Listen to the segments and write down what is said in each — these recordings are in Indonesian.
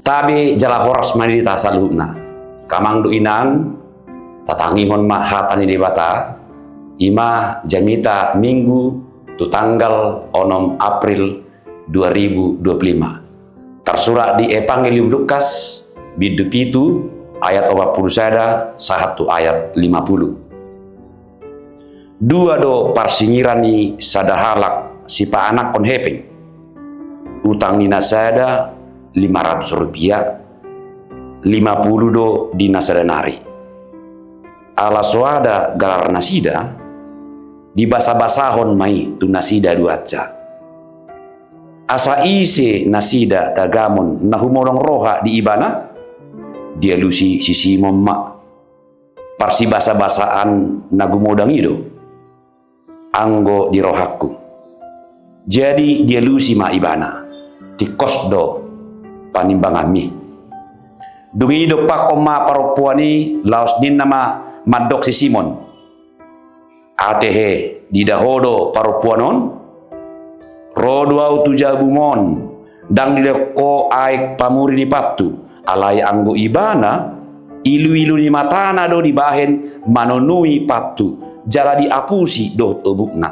Tabi jala horas manita saluna. Kamang do inang tatangihon mahatan ini bata. Ima jamita minggu tu tanggal 6 April 2025. Tersurat di Evangelium Lukas biduk itu ayat 40 satu ayat 50. Dua do parsingirani sadahalak si pa anak kon hepeng. Utang nina sada 500 rupiah, 50 do di nasadanari. Ala suada galar nasida, di basa-basahon mai tu nasida duaca. Asa ise nasida tagamon nahumorong roha di ibana, dia lusi sisi momma. Parsi basa-basaan nagumodang ido, anggo di rohaku. Jadi dia lusi ma ibana, di kosdo panimbangami. Dungi do pakoma paropuani laos din nama madok si Simon. Atehe di dahodo paropuanon, rodo au tujabumon, dang di ko aik pamuri ni patu, alai anggo ibana, ilu-ilu ni matana do di bahen manonui patu, jala di apusi do tobukna.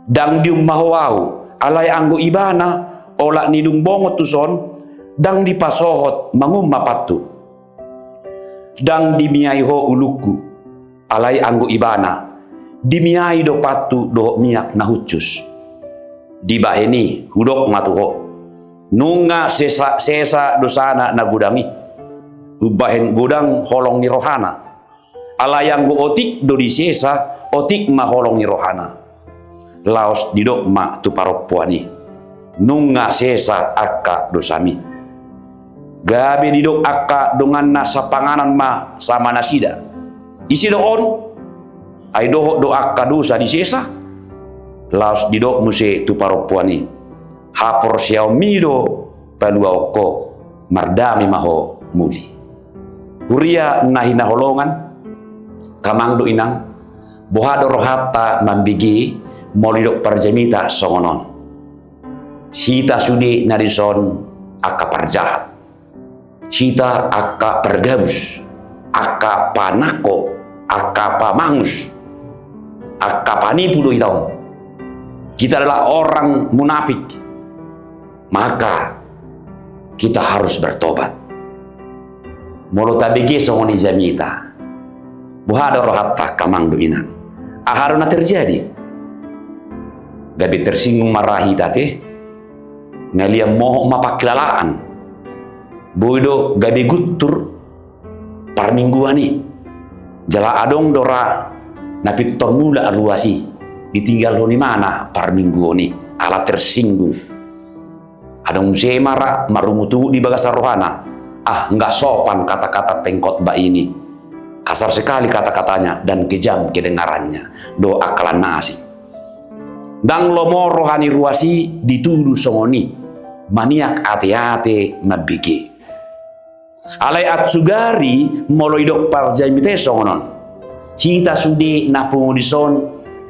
Dang dium mahowau, alai anggo ibana, olak nidung bongot tuson, dang di pasohot mangumma patu. Dang dimiai ho uluku, alai anggo ibana, dimiai do patu do miak nahucus. Di baheni hudok matuho, nunga sesa dosana nagudangi, ubahen gudang holong ni rohana. Alai anggo otik do di sesa, otik ma holong ni rohana. Laos didok ma tu paropuani, nunga sesa akka dosami. Gabe didok akka dengan nasa panganan ma sama nasida. Isi doon ay doho do akka dosa di sesa. Laos didok muse tu paropuani. Hapor siyaw mido palua oko mardami maho muli. Huria nahina holongan kamang do inang bohado rohata mambigi molidok parjamita songonon. Sita sudi narison akka parjahat. Sita akka pergabus, akka panako, akka pamangus, akka panipu do itaon. Kita adalah orang munafik, maka kita harus bertobat. Molo tabigi songoni jamita, buhada rohatta kamang do inan. Aharuna terjadi. Gabi tersinggung marahi tate, ngaliam moho mapakilalaan. Boido gabi gutur parmingguani jala adong dora napit tormula aruasi ditinggal honi mana parmingguani ala tersinggung adong semara marumutu di bagasa rohana. Nggak sopan kata-kata pengkhotbah ini, kasar sekali kata-katanya dan kejam kedengarannya, do akalan nasi dang lomo rohani ruasi dituduh songoni maniak ate-ate mabiki. Alai atsugari moloidok parjamite songonon. Hita sudi napungudison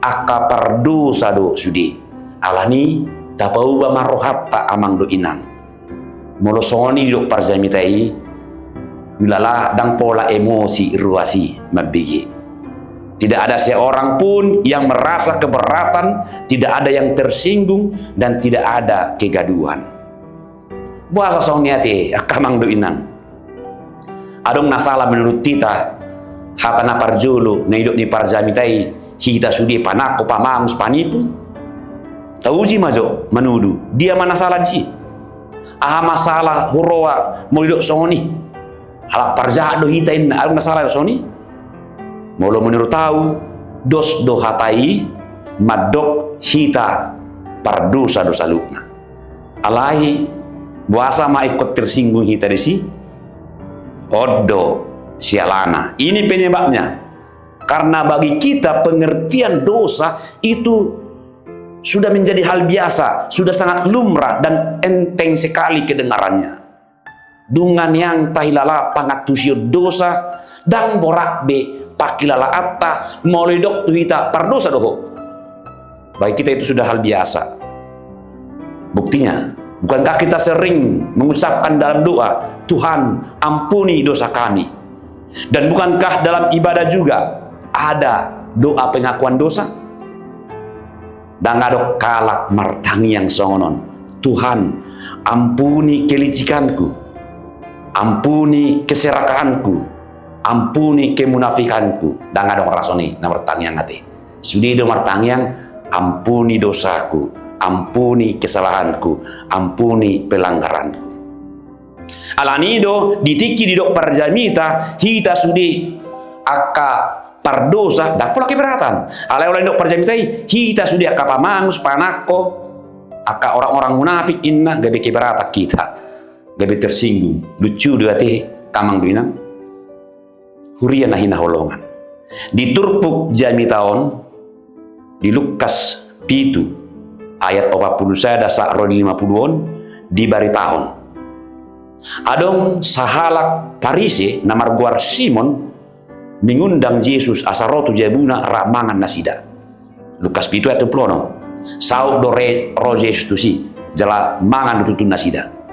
akka pardosa do sudi. Alani tapauba marohatta amang do inang. Molo songoni dok parjamitai wilala dang pola emosi ruasi mabigi. Tidak ada seorang pun yang merasa keberatan, tidak ada yang tersinggung dan tidak ada kegaduhan. Buasa songniati akamang do inang. Adong nasalah menurut kita hatana parjolo na idok ni parjamitai kita sudi panako pamangus panipu tauji majo menudu dia mana salah di si masalah huroa mau idok songoni halak parja do hitain adong nasalah songoni molo menurut tahu dos do hatai madok hita pardosa dosa lukna alai buasa ma ikut tersinggung hita di si odo sialana. Ini penyebabnya. Karena bagi kita pengertian dosa itu sudah menjadi hal biasa, sudah sangat lumrah dan enteng sekali kedengarannya. Dungan yang tahilala pangatusio dosa dan borak be pakilala atta molidok tuhita pardosa doho. Bagi kita itu sudah hal biasa. Buktinya Bukankah kita sering mengucapkan dalam doa, Tuhan ampuni dosa kami? Dan bukankah dalam ibadah juga ada doa pengakuan dosa? Dan ada kalak martangi yang songonon, Tuhan ampuni kelicikanku, ampuni keserakahanku, ampuni kemunafikanku. Dan ada rasoni na martangi yang hati. Sudi do martangi yang ampuni dosaku, ampuni kesalahanku, ampuni pelanggaranku. Alanido ditiki di dok parjamita hita sudi aka pardosa dak pula keberatan. Alai oleh dok parjamita hita sudi aka pamangus panako aka orang-orang munafik inna gabe keberatan kita. Gabe tersinggung. Lucu dua teh kamang duinang. Huria nahina holongan. Diturpuk jami tahun di Lukas pitu ayat 40 saya dasar rodi 50-on di bari tahun. Adong sahalak Parise namar guar Simon mengundang Yesus asarotu jabuna ramangan nasida. Lukas pitu ayat 20. Sau dore ro Yesus tusi jala mangan tutun nasida.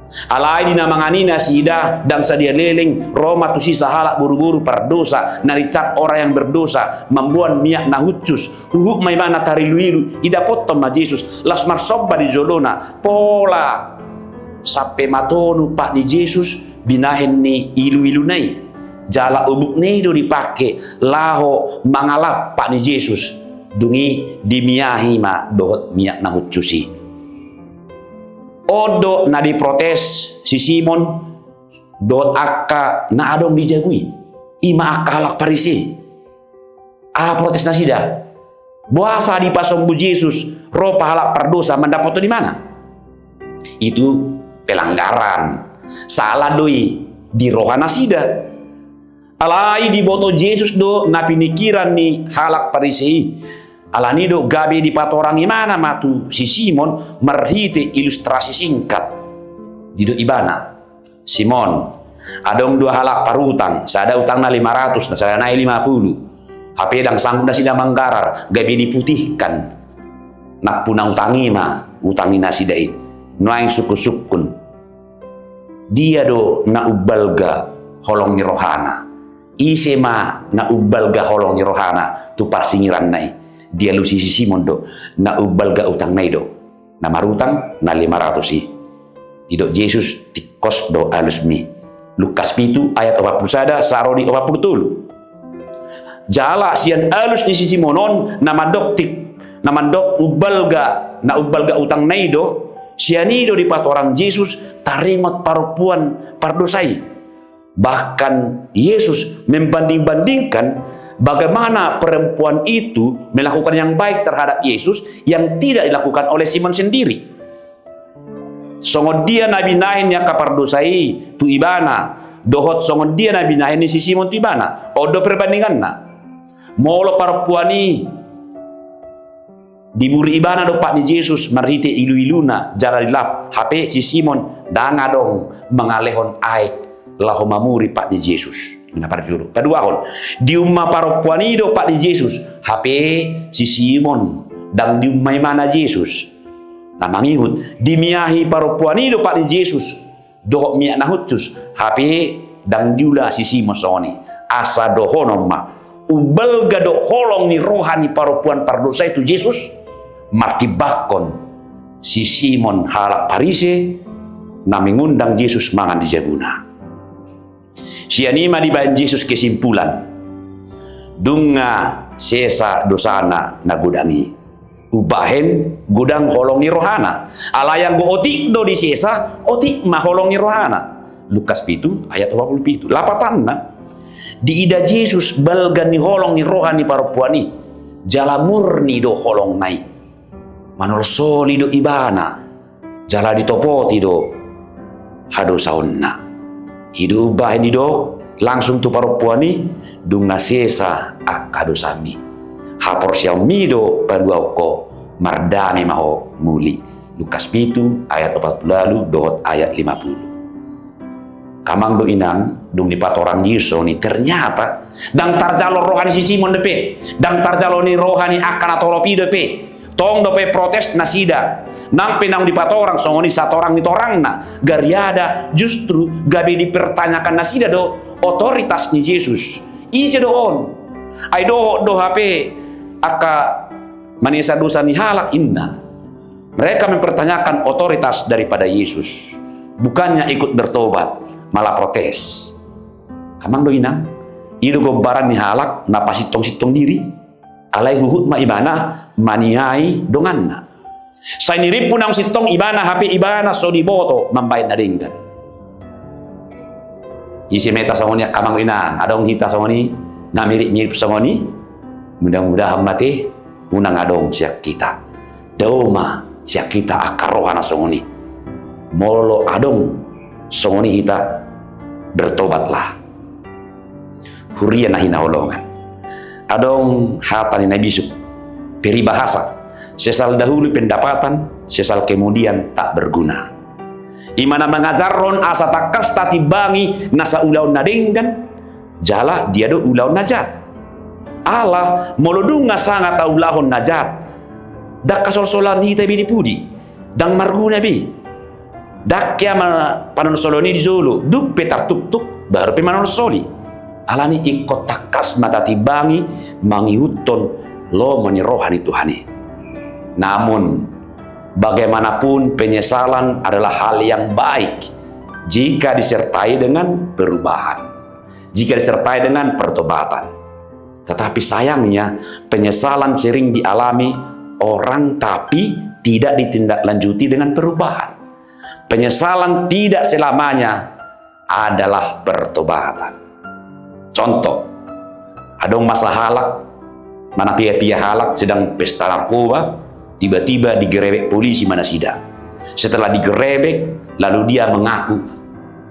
Alai dina mangani nasida dan sadia leleng Roma tusi sahalak buru-buru perdosa naricap orang yang berdosa membuat miak nahucus uhuk maimana tariluilu ida potom ma Yesus las marsobba di jolona pola sampai matonu pak di Yesus binahen ni ilu-ilu nai jala ubuk neido dipake laho mangalap pak ni Yesus dungi dimiahi ma dohot miak nahucusi. Odo na diprotes si Simon dot akka na adong dijagui ima akka halak Parisi protes nasida buasa di pasombu Yesus roh pahalak perdosa mendapat di mana itu pelanggaran salah doi di rohana sida alai di boto Yesus do na pinikiran ni halak Parisi alanido gabe di patorangi mana matu si Simon merhite ilustrasi singkat di do ibana Simon adong dua halak parutang sada utang na 500 na sada naik 50 HP dang sanggup na sida manggarar gabe diputihkan nak puna utangi ma utangi nasi dai nuaing suku-sukun dia do na ubalga holong ni rohana ise ma na ubalga holong ni rohana tu parsingiran nai dia lu si Simon do na ubal ga utang nai do na marutang na 500 si idok Yesus tikos do alusmi Lukas pitu ayat 40 sada sarodi 40 jala sian alus ni si Simonon na mandok ubal ga utang nai do sianido di patorang Yesus taringot parupuan pardosai bahkan Yesus membanding-bandingkan bagaimana perempuan itu melakukan yang baik terhadap Yesus yang tidak dilakukan oleh Simon sendiri. Songon dia nabi nahin ya kapardosai tu ibana dohot songon dia nabi nahin si Simon tu ibana odo perbandingan na molo perempuani diburi ibana do pak ni Yesus marite ilu-iluna jala dilap HP si Simon dangadong mengalehon aik lahu mamuri pak ni Yesus. Juru. Kedua hon di umma paropuanido pak di Yesus HP si Simon dan di umma mana Yesus nah mangihut dimiahi paropuanido pak di Yesus dohok miak nahutus HP dan diula si Simon soni asa dohonom ma ubal gado holong ni rohani paropuan pardosa itu Yesus martibakon si Simon halak Parise na mengundang Yesus mangan di jabuna. Sianima di bahan Yesus kesimpulan dunga sesa dosana na gudangi ubahen gudang holongi rohana alayang go otik do di sesa otik ma holongi rohana Lukas pitu ayat 27 lapatanna di ida Yesus balgani holongi rohani parupuani jala murni do holong nai manol soli do ibana jala ditopoti do hado saonna hidup bahan hidup langsung tu parupuani dunga sesa akado sami hapor siang mido padua ko mardame maho muli Lukas pitu ayat 40 lalu dohot ayat 50 kamang do inang dung di patorang Yesus ni ternyata dang tarjalo rohani si Simon depe dang tarjalo ni rohani akan atoropi depe tong dope protes nasida nang penang di patorang songoni satorang di torang na gariada justru gabe dipertanyakan nasida do otoritasnya Yesus isi do on ai do hape aka manesa dosa ni halak inna mereka mempertanyakan otoritas daripada Yesus bukannya ikut bertobat malah protes kamang do inang idu gobaran ni halak napa sitong diri alai huhut ma ibana maniai donganna saya nirip punang sitong ibana hape ibana so diboto mambayad na dinggan isi meta sangoni kamang inang adong hita sangoni na mirip sangoni mudah-mudahan mati unang adong siak kita dauma siak kita akarohana sangoni molo adong sangoni kita bertobatlah huria na hinaulongan adong hatani Nabi Yusuf peribahasa sesal dahulu pendapatan sesal kemudian tak berguna imana mengajarron asa takas tatibangi nasa ulaun nadenggan jala dia do ulaun najat Allah molodunga sangat ulahon najat dak kasol-solan hita bi dipudi dang marguna bi dak kya panon soloni di Zolo duk petar tuk baru pemanon soli alani ikut takas mata tibangi mangihuton lo menyerohani Tuhani. Namun bagaimanapun penyesalan adalah hal yang baik jika disertai dengan perubahan, jika disertai dengan pertobatan. Tetapi sayangnya penyesalan sering dialami orang tapi tidak ditindaklanjuti dengan perubahan. Penyesalan tidak selamanya adalah pertobatan. Contoh, adong masa halak, mana pia-pia halak sedang pesta narkoba, tiba-tiba digerebek polisi mana sida. Setelah digerebek, lalu dia mengaku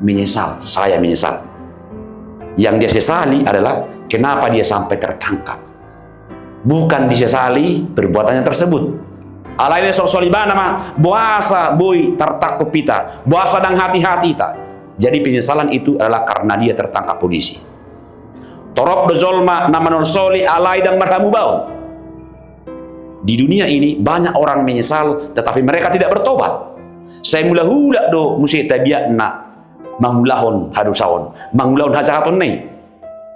menyesal, saya menyesal. Yang dia sesali adalah kenapa dia sampai tertangkap. Bukan disesali perbuatannya tersebut. Alainnya sorsolibana mah buasa boy tertakut pita, buasa dan hati-hati ta. Jadi penyesalan itu adalah karena dia tertangkap polisi. Torop dozolma namanol soli alai dan marhamu baun. Di dunia ini banyak orang menyesal tetapi mereka tidak bertobat. Saya mula hula do musi tabiat na mangulahon hadusaon, mangulahon hajahaton nei.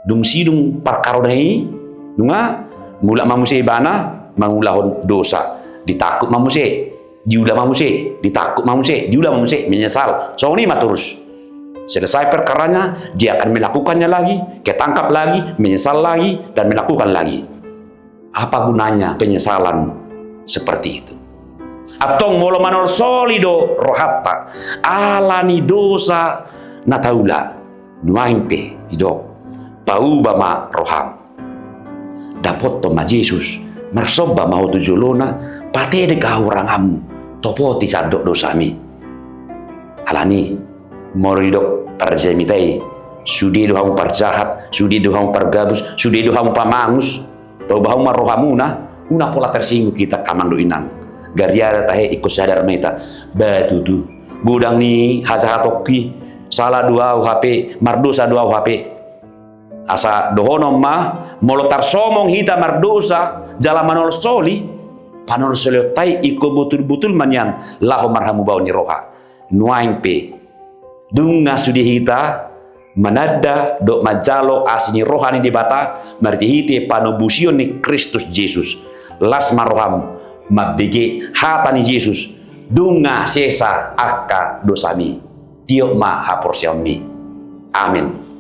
Dung sidung parkarodai dunga mula mamusi bana mangulahon dosa. Ditakut mamuse, diulah mamuse, ditakut mamuse, diulah mamuse, menyesal. So ini maturus. Selesai perkaranya, dia akan melakukannya lagi, ketangkap lagi, menyesal lagi, dan melakukan lagi. Apa gunanya penyesalan seperti itu? Atong molo manol solido rohatta, alani dosa nataula, nuaimpe idok, pauba ma roham. Dapot to ma Yesus, marsoba ma hotujolona, patede kahurangamu, topoti sadok dosami. Alani, moridok parjamitai, sudi dohamu parjahat, sudi dohamu pargabus, sudi dohamu pamangus, bahamu marohamuna, una pola tersinggung kita kamando inang. Gariada tahe ikut sadar meta, batu tu, gudang ni hazahatoki, salah dua HP, mardosa dua HP. Asa dohonom mah, molotar somong hita mardosa, jala manol soli, panol soli tai iko butul-butul manyan, laho marhamu bau ni roha, nuaimpe. Dunga sudi hita manada dok majalo asini rohani di bata marti hite panobusion ni Kristus Yesus las maroham mabege hatani Yesus dunga sesa akka dosami tiok ma haporsiami amin.